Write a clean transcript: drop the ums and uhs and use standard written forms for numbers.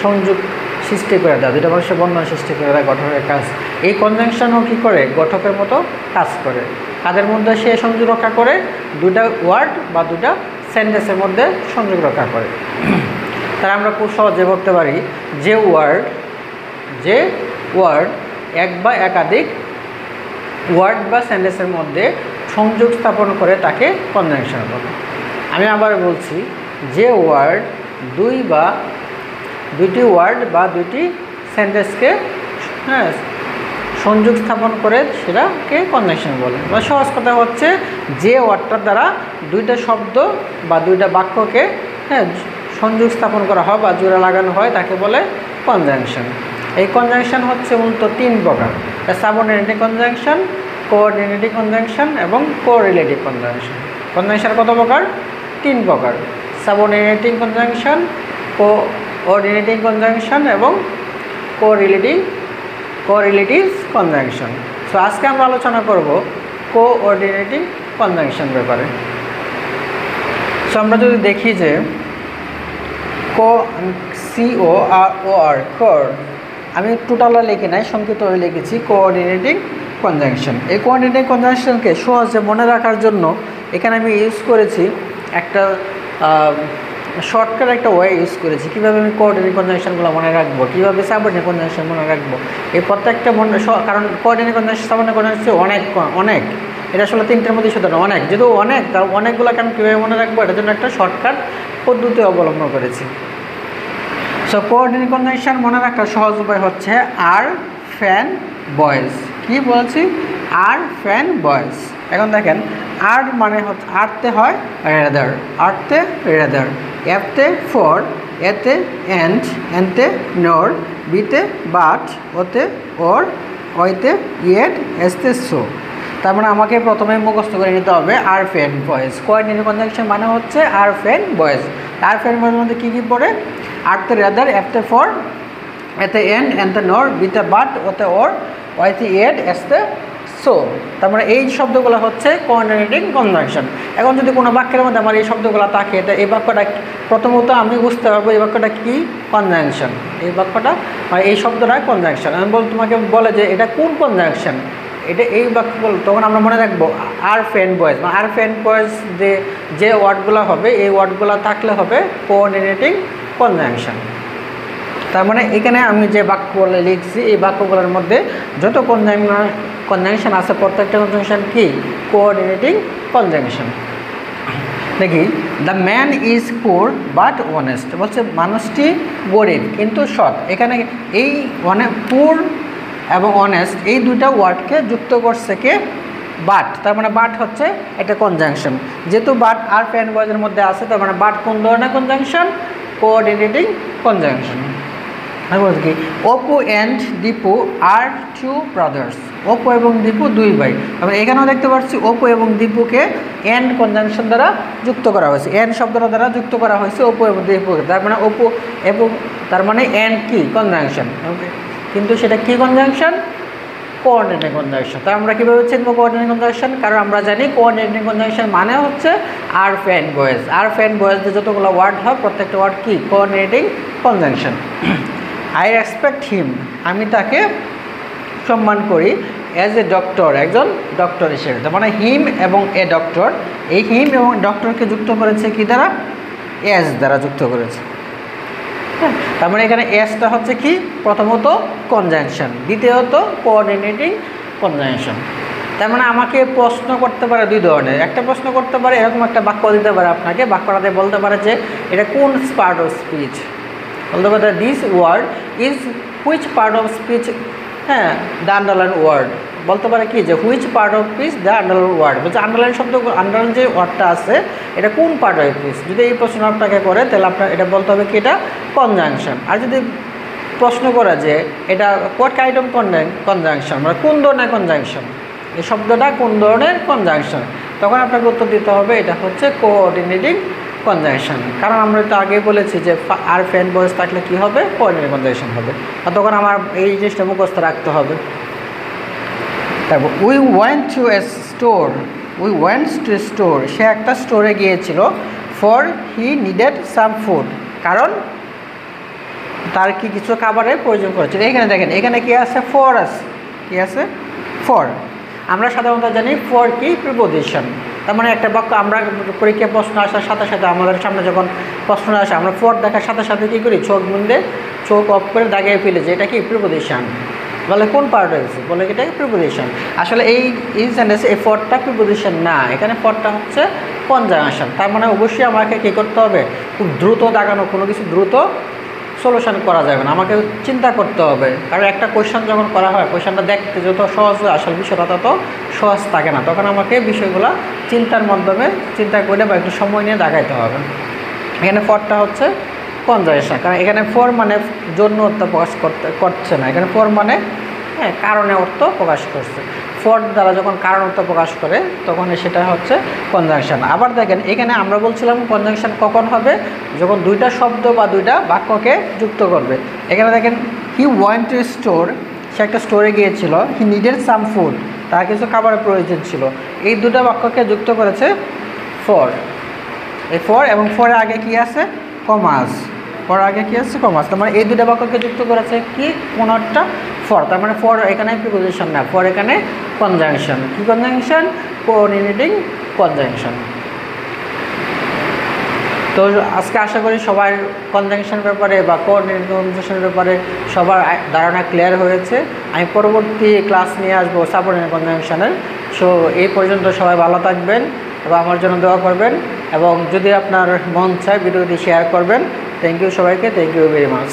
সংযোগ সৃষ্টি করে দেয়, দুইটা মানুষের বন্ধন সৃষ্টি করে দেয় গঠকের কাজ। এই কনজাংশনও কী করে, গঠকের মতো কাজ করে। কাদের মধ্যে সে সংযোগ রক্ষা করে, দুটা ওয়ার্ড বা দুটা সেন্টেন্সের মধ্যে সংযোগ রক্ষা করে। তারা আমরা খুব সহজে বলতে পারি যে ওয়ার্ড এক বা একাধিক ওয়ার্ড বা সেন্টেন্সের মধ্যে সংযোগ স্থাপন করে তাকে কনজাংশন বলে। আমি আবার বলছি, যে ওয়ার্ড দুইটি ওয়ার্ড বা দুইটি সেন্টেন্সকে সংযোগ স্থাপন করে সেটাকে কনজাংশন বলে। বা সহজ কথা হচ্ছে, যে ওয়ার্ডটার দ্বারা দুইটা শব্দ বা দুইটা বাক্যকে সংযোগ স্থাপন করা হয় বা জোড়া লাগানো হয় তাকে বলে কনজাংশন। এই কনজাংশন হচ্ছে মূলত 3 প্রকার: সাবঅর্ডিনেটিং কনজাংশন, কোঅর্ডিনেটিং কনজাংশন এবং কোরিলেটিভ কনজাংশন। কনজাংশন কত প্রকার? 3 প্রকার: সাবঅর্ডিনেটিং কনজাংশন, কোঅর্ডিনেটিং কনজাংশন এবং কোরিলেটিভ কনজাংশন। সো আজকে আমরা আলোচনা করব কোঅর্ডিনেটিং কনজাংশন ব্যাপারে। সো আমরা যদি দেখি যে COR, আমি টোটালটা লিখি নাই, সংক্ষিপ্ত হয়ে লিখেছি কোঅর্ডিনেটিং কনজাংশন। এই কোঅর্ডিনেটিং কনজাংশনকে সহজে মনে রাখার জন্য এখানে আমি ইউজ করেছি একটা শর্টকাট একটা ওয়ে ইউজ করেছি, কীভাবে আমি কোঅর্ডিনেটিং কনজাংশনগুলো মনে রাখবো, কীভাবে সাবঅর্ডিনেটিং কনজাংশন মনে রাখবো। এই প্রত্যেকটা কারণ কোঅর্ডিনেটিং কনজাংশন সাবঅর্ডিনেটিং কনজাংশন অনেক, এটা আসলে 3টের মধ্যে শুধু অনেক, যেহেতু অনেক, তার অনেকগুলো আমি কীভাবে মনে রাখবো, এটার জন্য একটা শর্টকাট পদ্ধতি অবলম্বন করেছি। সো কোঅর্ডিনেটিং কনজাংশন মনে রাখার সহজ উপায় হচ্ছে আর, ফ্যান, বয়েজ। কি বলছি? আর, ফ্যান, বয়েজ। এখন দেখেন, আর মানে হচ্ছে আরতে হয় রেদার, আরতে রেদার, এফতে ফর, এতে এন্ড, এনতে নর, বিতে বাট, ওতে ওর, ওইতে ইয়েট, এসতে সো। তার মানে আমাকে প্রথমে মুখস্থ করে নিতে হবে আর, ফ্যান, বয়েজ। কোঅর্ডিনেটিং কনজাংশন মানে হচ্ছে আর, ফ্যান, বয়েজ। আর, ফ্যান, বয়েজের মধ্যে কী কী পড়ে? আরতে রেদার, এফতে ফর, এতে এন্ড, এনতে নর, বিতে বাট, ওতে ওর, ওইতে ইয়েট, এসতে সো। তার মানে এই শব্দগুলো হচ্ছে কোঅর্ডিনেটিং কনজাংশন। এখন যদি কোনো বাক্যের মধ্যে আমার এই শব্দগুলো থাকে, এটা এই বাক্যটা প্রথমত আমি বুঝতে পারবো এই বাক্যটা কি কনজাংশন, এই বাক্যটা এই শব্দটা কনজাংশন। আমি তোমাকে বলে যে এটা কোন কনজাংশন, এটা এই বাক্য বল, তখন আমরা মনে রাখবো আর, ফ্যান, বয়েজ। মানে আর, ফ্যান, বয়েজ যে ওয়ার্ডগুলো হবে, এই ওয়ার্ডগুলো থাকলে হবে কোঅর্ডিনেটিং কনজাংশন। তার মানে এখানে আমি যে বাক্যগুলো লিখছি, এই বাক্যগুলোর মধ্যে যত কনজাংশন আছে প্রত্যেকটা কনজাংশন কি কোঅর্ডিনেটিং কনজাংশন। দেখি, দ্য ম্যান ইজ পুর বাট অনেস্ট, বলছে মানুষটি গরিব কিন্তু সৎ। এখানে এই পুর এবং অনেস্ট এই দুইটা ওয়ার্ডকে যুক্ত করছে কে? বাট। তার মানে বাট হচ্ছে একটা কনজাংশন। যেহেতু বাট আর, ফ্যান, বয়েজের মধ্যে আছে, তার মানে বাট কোন ধরনের কনজাংশন? Coordinating conjunction. কি, অপু অ্যান্ড দীপু আর 2 ব্রাদার্স। অপু এবং দীপু 2 ভাই। আমরা এখানেও দেখতে পাচ্ছি অপু এবং দীপুকে অ্যান্ড কনজাংশন দ্বারা যুক্ত করা হয়েছে, অ্যান্ড শব্দটা দ্বারা যুক্ত করা হয়েছে অপু এবং দীপুকে। তার মানে অপু এবং তার মানে অ্যান্ড কি কনজাংশন, কিন্তু সেটা কি কনজাংশন? Coordinating conjunction. তা আমরা কীভাবে চিনবো কোঅর্ডিনেটিং কনজাংশন? কারণ আমরা জানি কোঅর্ডিনেটিং কনজাংশন মানে হচ্ছে আর, ফ্যান, বয়েজ। আর, ফ্যান, বয়েজের যতগুলো ওয়ার্ড হয় প্রত্যেকটা ওয়ার্ড কি কোঅর্ডিনেটিং কনজাংশন। আই রেসপেক্ট হিম, আমি তাকে সম্মান করি, অ্যাজ এ ডক্টর, একজন ডক্টর হিসেবে। তার মানে হিম এবং এ ডক্টর, এই হিম এবং ডক্টরকে যুক্ত করেছে কি দ্বারা? এস দ্বারা যুক্ত করেছে। তার মানে এখানে এসটা হচ্ছে কি প্রথমত কনজাংশন, দ্বিতীয়ত কোঅর্ডিনেটিং কনজাংশন। তার মানে আমাকে প্রশ্ন করতে পারে 2 ধরনের। একটা প্রশ্ন করতে পারে, এরকম একটা বাক্য দিতে পারে আপনাকে, বাক্যটাতে বলতে পারে যে এটা কোন পার্ট অফ স্পিচ, বলতে পারে this word is which part of speech, the underline word. বলতে পারে কি যে which part of speech the underline word, বলছে আন্ডারলাইন শব্দ, আন্ডারলাইন যে ওয়ার্ডটা আছে এটা কোন পার্ট অফ স্পিচ। যদি এই প্রশ্ন আপনাকে করে তাহলে আপনার এটা বলতে হবে কি এটা কনজাংশন। আর যদি প্রশ্ন করে যে এটা হোয়াট কাইন্ড অফ কনজাংশন, মানে কোন ধরনের কনজাংশন, এই শব্দটা কোন ধরনের কনজাংশন, তখন আপনাকে উত্তর দিতে হবে এটা হচ্ছে কোঅর্ডিনেটিং কনজাংশন। কারণ আমরা তো আগে বলেছি যে আর, ফ্যান, বয়েজ থাকলে কি হবে? কোঅর্ডিনেটিং কনজাংশন হবে। আর তখন আমার এই জিনিসটা মুখস্থ রাখতে হবে। তারপর we went to a store, we wents to a store, সে একটা স্টোরে গিয়েছিল। For he needed some food, কারণ তার কি কিছু খাবারের প্রয়োজন পড়ছে। এখানে দেখেন এখানে কি আছে, ফর আছে, কি আছে, ফর। আমরা সাধারণত জানি ফর কি, প্রিপোজিশন। তার মানে একটা বাক্য আমরা পরীক্ষায় প্রশ্ন আসার সাথে সাথে আমাদের সামনে যখন প্রশ্ন আসে আমরা ফর দেখার সাথে সাথে কী করি, চোখ মুন্দে চোখ অফ করে দাগিয়ে ফেলে যে এটা কি প্রিপোজিশন, বলে কোন পার্ট হয়েছে, বলে এটা প্রিপোজিশন। আসলে এই সেন্টেন্সে এই ফরটা প্রিপোজিশন না, এখানে ফরটা হচ্ছে কনজাংশন। তার মানে অবশ্যই আমাকে কী করতে হবে, খুব দ্রুত দাগানো কোনো কিছু দ্রুত সলিউশন করা যাবে না, আমাকে চিন্তা করতে হবে। কারণ একটা কোয়েশ্চেন যখন করা হয়, কোয়েশ্চেনটা দেখতে যত সহজ হয় আসল বিষয়টা তত সহজ থাকে না, তখন আমাকে বিষয়গুলো চিন্তার মাধ্যমে চিন্তা করে বা একটু সময় নিয়ে দাগাইতে হবে। এখানে ফরটা হচ্ছে কনজাংশন, কারণ এখানে ফর মানে জন্য অর্থ প্রকাশ করছে না, এখানে ফর মানে কারণে অর্থ প্রকাশ করছে। ফর দ্বারা যখন কারণ অর্থ প্রকাশ করে তখন সেটা হচ্ছে কনজাংশন। আবার দেখেন এখানে আমরা বলছিলাম কনজাংশন কখন হবে, যখন দুইটা শব্দ বা দুইটা বাক্যকে যুক্ত করবে। এখানে দেখেন হি ওয়েন্ট টু স্টোর, সে একটা স্টোরে গিয়েছিল, হি নিডেড সাম ফুড, তার কিছু খাবারের প্রয়োজন ছিল। এই দুটো বাক্যকে যুক্ত করেছে ফর। এই ফর এবং ফরের আগে কি আছে, কমাস, ফর আগে কি আছে, কমাস। তার মানে এই দুটো বাক্যকে যুক্ত করেছে কি, কোনো একটা ফর। তার মানে ফর এখানে প্রিপোজিশন না, ফর এখানে কনজাংশন। কি কনজাংশন, কোঅর্ডিনেটিং কনজাংশন। তো আজকে আশা করি সবার কনজাংশন ব্যাপারে বা কোঅর্ডিনেটিং কনজাংশনের ব্যাপারে সবার ধারণা ক্লিয়ার হয়েছে। আমি পরবর্তী ক্লাস নিয়ে আসবো সাবঅর্ডিনেট কনজাংশনের। সো এই পর্যন্ত সবাই ভালো থাকবেন এবং আমার জন্য দোয়া করবেন, এবং যদি আপনার মন চায় ভিডিওটি শেয়ার করবেন। থ্যাংক ইউ সবাইকে, থ্যাংক ইউ ভেরি মাচ।